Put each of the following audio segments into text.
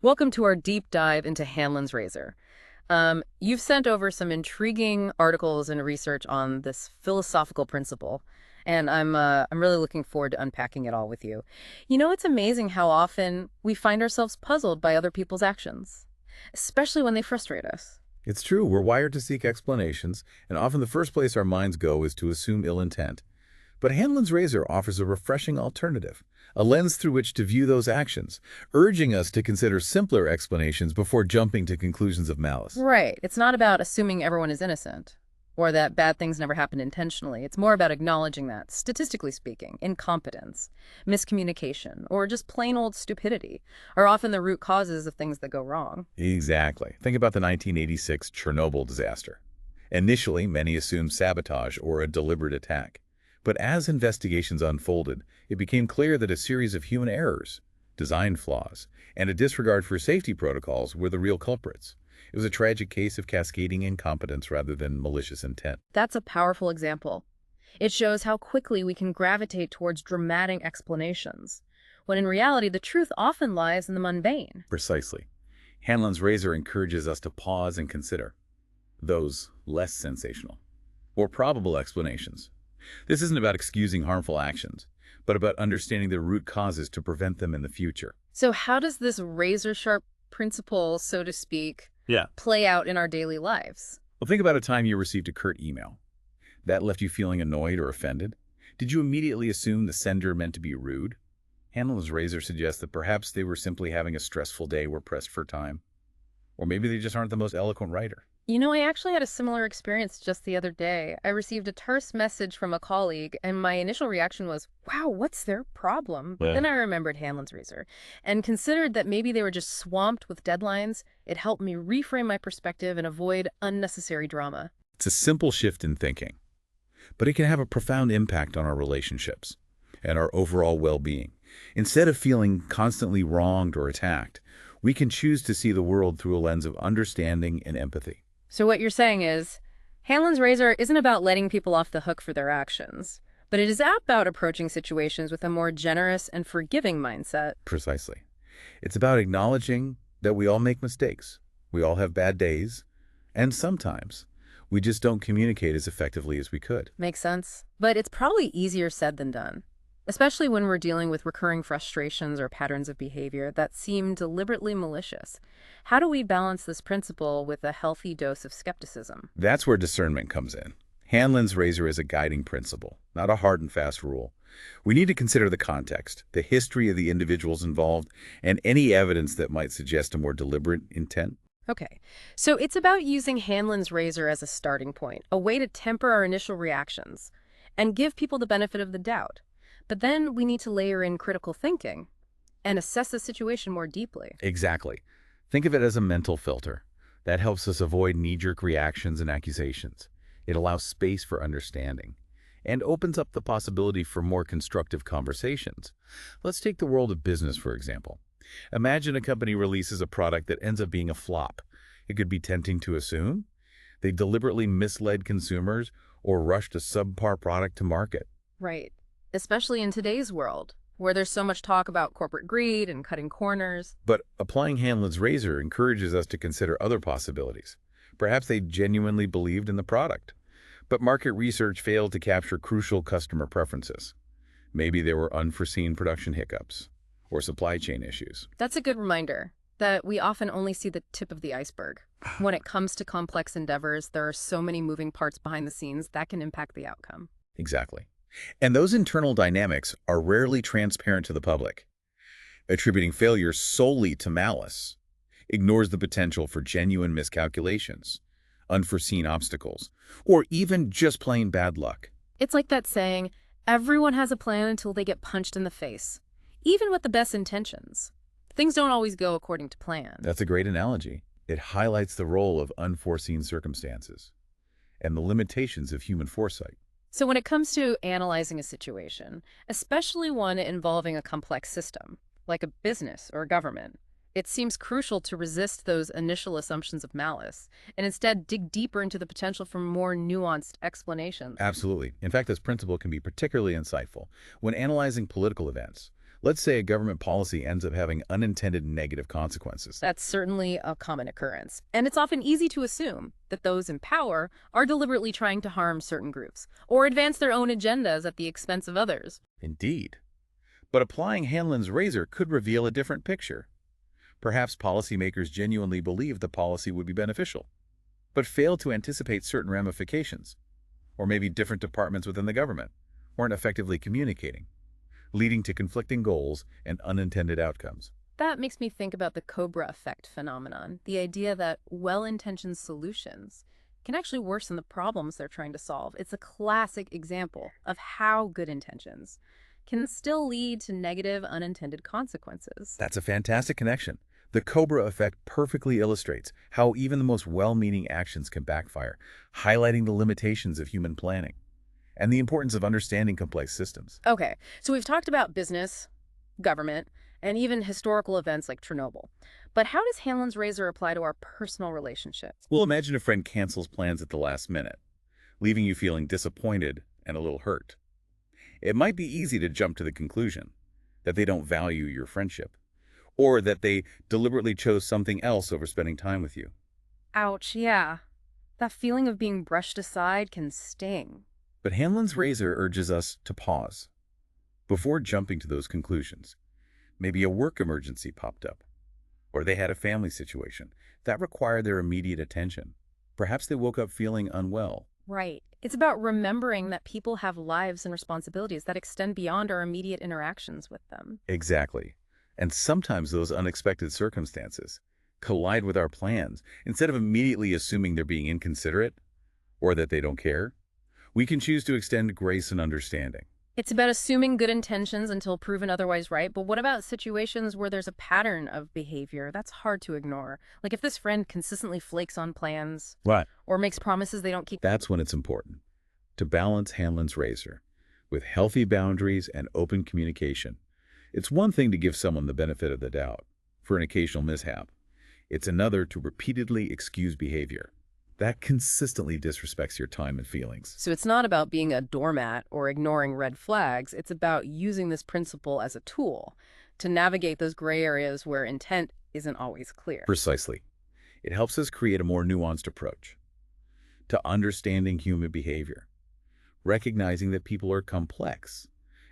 Welcome to our deep dive into Hanlon's razor. You've sent over some intriguing articles and research on this philosophical principle, and I'm really looking forward to unpacking it all with you. It's amazing how often we find ourselves puzzled by other people's actions, especially when they frustrate us. It's true, we're wired to seek explanations, and often the first place our minds go is to assume ill intent. But Hanlon's razor offers a refreshing alternative, a lens through which to view those actions, urging us to consider simpler explanations before jumping to conclusions of malice. Right. It's not about assuming everyone is innocent or that bad things never happen intentionally. It's more about acknowledging that, statistically speaking, incompetence, miscommunication, or just plain old stupidity are often the root causes of things that go wrong. Exactly. Think about the 1986 Chernobyl disaster. Initially, many assumed sabotage or a deliberate attack. But as investigations unfolded, it became clear that a series of human errors, design flaws, and a disregard for safety protocols were the real culprits. It was a tragic case of cascading incompetence rather than malicious intent. That's a powerful example. It shows how quickly we can gravitate towards dramatic explanations, when in reality the truth often lies in the mundane. Precisely. Hanlon's razor encourages us to pause and consider those less sensational or probable explanations. This isn't about excusing harmful actions, but about understanding the root causes to prevent them in the future. So how does this razor-sharp principle, so to speak, Yeah. play out in our daily lives? Well, think about a time you received a curt email. That left you feeling annoyed or offended. Did you immediately assume the sender meant to be rude? Hanlon's razor suggests that perhaps they were simply having a stressful day, were pressed for time. Or maybe they just aren't the most eloquent writer. I actually had a similar experience just the other day. I received a terse message from a colleague, and my initial reaction was, wow, what's their problem? But Yeah. then I remembered Hanlon's razor and considered that maybe they were just swamped with deadlines. It helped me reframe my perspective and avoid unnecessary drama. It's a simple shift in thinking, but it can have a profound impact on our relationships and our overall well-being. Instead of feeling constantly wronged or attacked, we can choose to see the world through a lens of understanding and empathy. So what you're saying is, Hanlon's razor isn't about letting people off the hook for their actions, but it is about approaching situations with a more generous and forgiving mindset. Precisely. It's about acknowledging that we all make mistakes. We all have bad days, and sometimes we just don't communicate as effectively as we could. Makes sense. But it's probably easier said than done, especially when we're dealing with recurring frustrations or patterns of behavior that seem deliberately malicious. How do we balance this principle with a healthy dose of skepticism? That's where discernment comes in. Hanlon's razor is a guiding principle, not a hard and fast rule. We need to consider the context, the history of the individuals involved, and any evidence that might suggest a more deliberate intent. Okay, so it's about using Hanlon's razor as a starting point, a way to temper our initial reactions and give people the benefit of the doubt. But then we need to layer in critical thinking and assess the situation more deeply. Exactly. Think of it as a mental filter. That helps us avoid knee-jerk reactions and accusations. It allows space for understanding and opens up the possibility for more constructive conversations. Let's take the world of business, for example. Imagine a company releases a product that ends up being a flop. It could be tempting to assume they deliberately misled consumers or rushed a subpar product to market. Right. Especially in today's world, where there's so much talk about corporate greed and cutting corners. But applying Hanlon's razor encourages us to consider other possibilities. Perhaps they genuinely believed in the product, but market research failed to capture crucial customer preferences. Maybe there were unforeseen production hiccups or supply chain issues. That's a good reminder that we often only see the tip of the iceberg. When it comes to complex endeavors, there are so many moving parts behind the scenes that can impact the outcome. Exactly. And those internal dynamics are rarely transparent to the public. Attributing failure solely to malice ignores the potential for genuine miscalculations, unforeseen obstacles, or even just plain bad luck. It's like that saying, everyone has a plan until they get punched in the face. Even with the best intentions, things don't always go according to plan. That's a great analogy. It highlights the role of unforeseen circumstances and the limitations of human foresight. So when it comes to analyzing a situation, especially one involving a complex system, like a business or a government, it seems crucial to resist those initial assumptions of malice and instead dig deeper into the potential for more nuanced explanations. Absolutely. In fact, this principle can be particularly insightful when analyzing political events, Let's say a government policy ends up having unintended negative consequences. That's certainly a common occurrence. And it's often easy to assume that those in power are deliberately trying to harm certain groups or advance their own agendas at the expense of others. Indeed. But applying Hanlon's razor could reveal a different picture. Perhaps policymakers genuinely believed the policy would be beneficial, but failed to anticipate certain ramifications. Or maybe different departments within the government weren't effectively communicating, leading to conflicting goals and unintended outcomes. That makes me think about the Cobra effect phenomenon, the idea that well-intentioned solutions can actually worsen the problems they're trying to solve. It's a classic example of how good intentions can still lead to negative unintended consequences. That's a fantastic connection. The Cobra effect perfectly illustrates how even the most well-meaning actions can backfire, highlighting the limitations of human planning and the importance of understanding complex systems. Okay, so we've talked about business, government, and even historical events like Chernobyl. But how does Hanlon's razor apply to our personal relationships? Well, imagine a friend cancels plans at the last minute, leaving you feeling disappointed and a little hurt. It might be easy to jump to the conclusion that they don't value your friendship, or that they deliberately chose something else over spending time with you. Ouch, yeah. That feeling of being brushed aside can sting. But Hanlon's razor urges us to pause before jumping to those conclusions. Maybe a work emergency popped up, or they had a family situation that required their immediate attention. Perhaps they woke up feeling unwell. Right. It's about remembering that people have lives and responsibilities that extend beyond our immediate interactions with them. Exactly. And sometimes those unexpected circumstances collide with our plans. Instead of immediately assuming they're being inconsiderate or that they don't care, we can choose to extend grace and understanding. It's about assuming good intentions until proven otherwise right, but what about situations where there's a pattern of behavior that's hard to ignore? Like if this friend consistently flakes on plans Right. or makes promises they don't keep. That's when it's important to balance Hanlon's razor with healthy boundaries and open communication. It's one thing to give someone the benefit of the doubt for an occasional mishap. It's another to repeatedly excuse behavior that consistently disrespects your time and feelings. So it's not about being a doormat or ignoring red flags. It's about using this principle as a tool to navigate those gray areas where intent isn't always clear. Precisely. It helps us create a more nuanced approach to understanding human behavior, recognizing that people are complex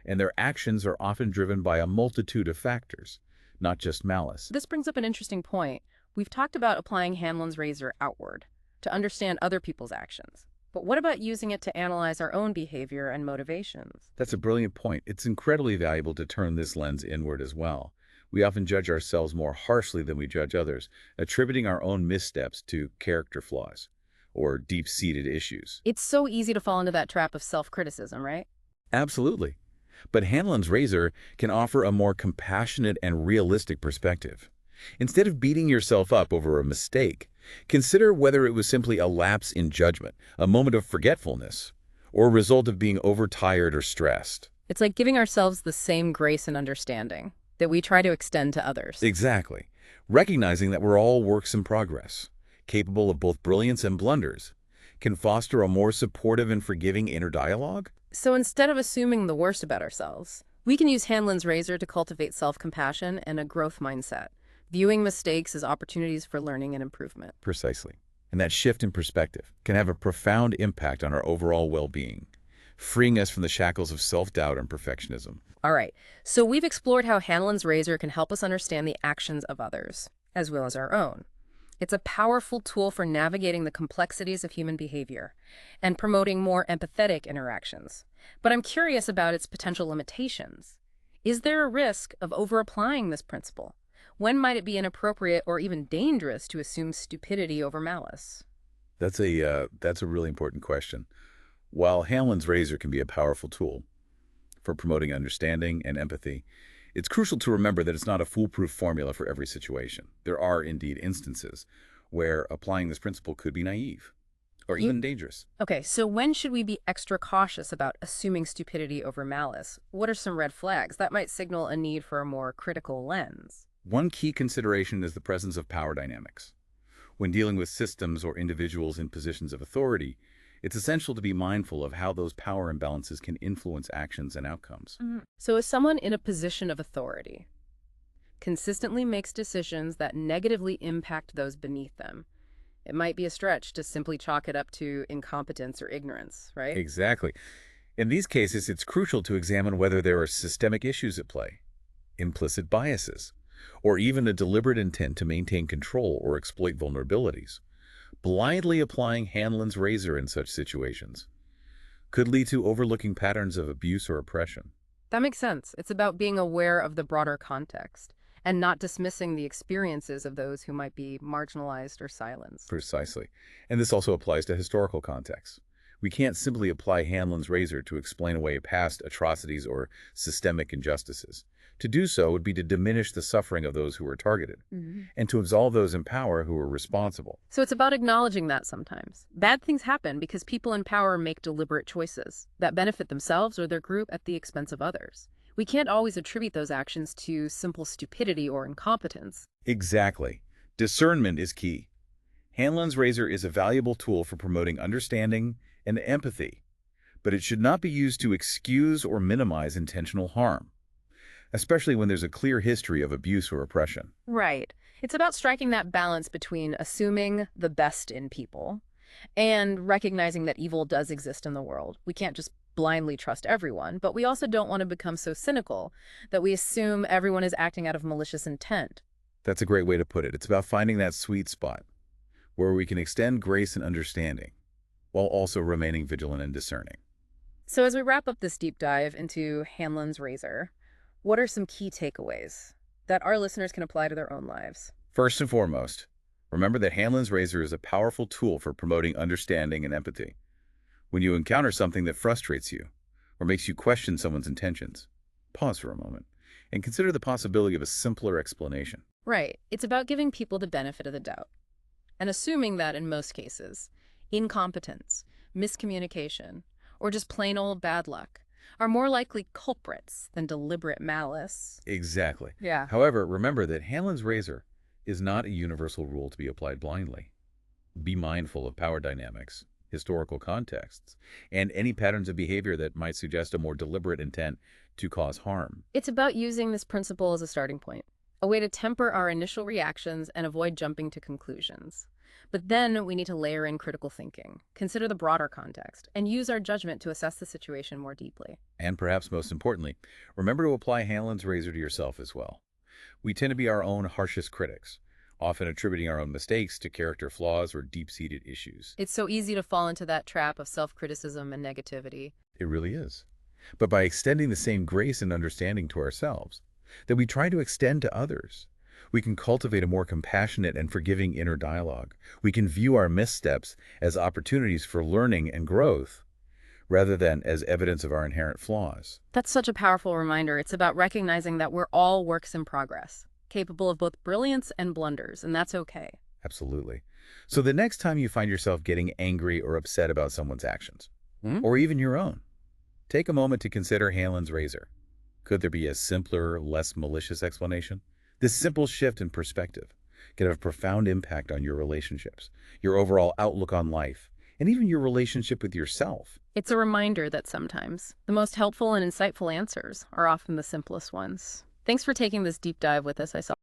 and their actions are often driven by a multitude of factors, not just malice. This brings up an interesting point. We've talked about applying Hanlon's razor outward to understand other people's actions. But what about using it to analyze our own behavior and motivations? That's a brilliant point. It's incredibly valuable to turn this lens inward as well. We often judge ourselves more harshly than we judge others, attributing our own missteps to character flaws or deep-seated issues. It's so easy to fall into that trap of self-criticism, right? Absolutely. But Hanlon's razor can offer a more compassionate and realistic perspective. Instead of beating yourself up over a mistake, consider whether it was simply a lapse in judgment, a moment of forgetfulness, or a result of being overtired or stressed. It's like giving ourselves the same grace and understanding that we try to extend to others. Exactly. Recognizing that we're all works in progress, capable of both brilliance and blunders, can foster a more supportive and forgiving inner dialogue. So instead of assuming the worst about ourselves, we can use Hanlon's razor to cultivate self-compassion and a growth mindset, viewing mistakes as opportunities for learning and improvement. Precisely. And that shift in perspective can have a profound impact on our overall well-being, freeing us from the shackles of self-doubt and perfectionism. All right, so we've explored how Hanlon's razor can help us understand the actions of others, as well as our own. It's a powerful tool for navigating the complexities of human behavior and promoting more empathetic interactions. But I'm curious about its potential limitations. Is there a risk of over-applying this principle? When might it be inappropriate or even dangerous to assume stupidity over malice? That's a really important question. While Hanlon's razor can be a powerful tool for promoting understanding and empathy, it's crucial to remember that it's not a foolproof formula for every situation. There are indeed instances where applying this principle could be naive or even dangerous. Okay, so when should we be extra cautious about assuming stupidity over malice? What are some red flags that might signal a need for a more critical lens? One key consideration is the presence of power dynamics. When dealing with systems or individuals in positions of authority, It's essential to be mindful of how those power imbalances can influence actions and outcomes. So is someone in a position of authority consistently makes decisions that negatively impact those beneath them, it might be a stretch to simply chalk it up to incompetence or ignorance, right? Exactly. In these cases, it's crucial to examine whether there are systemic issues at play, implicit biases, or even a deliberate intent to maintain control or exploit vulnerabilities. Blindly applying Hanlon's razor in such situations could lead to overlooking patterns of abuse or oppression. That makes sense. It's about being aware of the broader context and not dismissing the experiences of those who might be marginalized or silenced. Precisely. And this also applies to historical contexts. We can't simply apply Hanlon's razor to explain away past atrocities or systemic injustices. To do so would be to diminish the suffering of those who were targeted, and to absolve those in power who were responsible. So it's about acknowledging that sometimes bad things happen because people in power make deliberate choices that benefit themselves or their group at the expense of others. We can't always attribute those actions to simple stupidity or incompetence. Exactly. Discernment is key. Hanlon's razor is a valuable tool for promoting understanding and empathy, but it should not be used to excuse or minimize intentional harm, especially when there's a clear history of abuse or oppression. Right. It's about striking that balance between assuming the best in people and recognizing that evil does exist in the world. We can't just blindly trust everyone, but we also don't want to become so cynical that we assume everyone is acting out of malicious intent. That's a great way to put it. It's about finding that sweet spot where we can extend grace and understanding while also remaining vigilant and discerning. So as we wrap up this deep dive into Hanlon's razor, what are some key takeaways that our listeners can apply to their own lives? First and foremost, remember that Hanlon's razor is a powerful tool for promoting understanding and empathy. When you encounter something that frustrates you or makes you question someone's intentions, pause for a moment and consider the possibility of a simpler explanation. Right. It's about giving people the benefit of the doubt and assuming that in most cases, incompetence, miscommunication, or just plain old bad luck are more likely culprits than deliberate malice. Exactly. Yeah. However, remember that Hanlon's razor is not a universal rule to be applied blindly. Be mindful of power dynamics, historical contexts, and any patterns of behavior that might suggest a more deliberate intent to cause harm. It's about using this principle as a starting point, a way to temper our initial reactions and avoid jumping to conclusions. But then we need to layer in critical thinking, consider the broader context, and use our judgment to assess the situation more deeply. And perhaps most importantly, remember to apply Hanlon's razor to yourself as well. We tend to be our own harshest critics, often attributing our own mistakes to character flaws or deep-seated issues. It's so easy to fall into that trap of self-criticism and negativity. It really is. But by extending the same grace and understanding to ourselves that we try to extend to others, we can cultivate a more compassionate and forgiving inner dialogue. We can view our missteps as opportunities for learning and growth, rather than as evidence of our inherent flaws. That's such a powerful reminder. It's about recognizing that we're all works in progress, capable of both brilliance and blunders, and that's okay. Absolutely. So the next time you find yourself getting angry or upset about someone's actions, or even your own, take a moment to consider Hanlon's razor. Could there be a simpler, less malicious explanation? This simple shift in perspective can have a profound impact on your relationships, your overall outlook on life, and even your relationship with yourself. It's a reminder that sometimes the most helpful and insightful answers are often the simplest ones. Thanks for taking this deep dive with us. I saw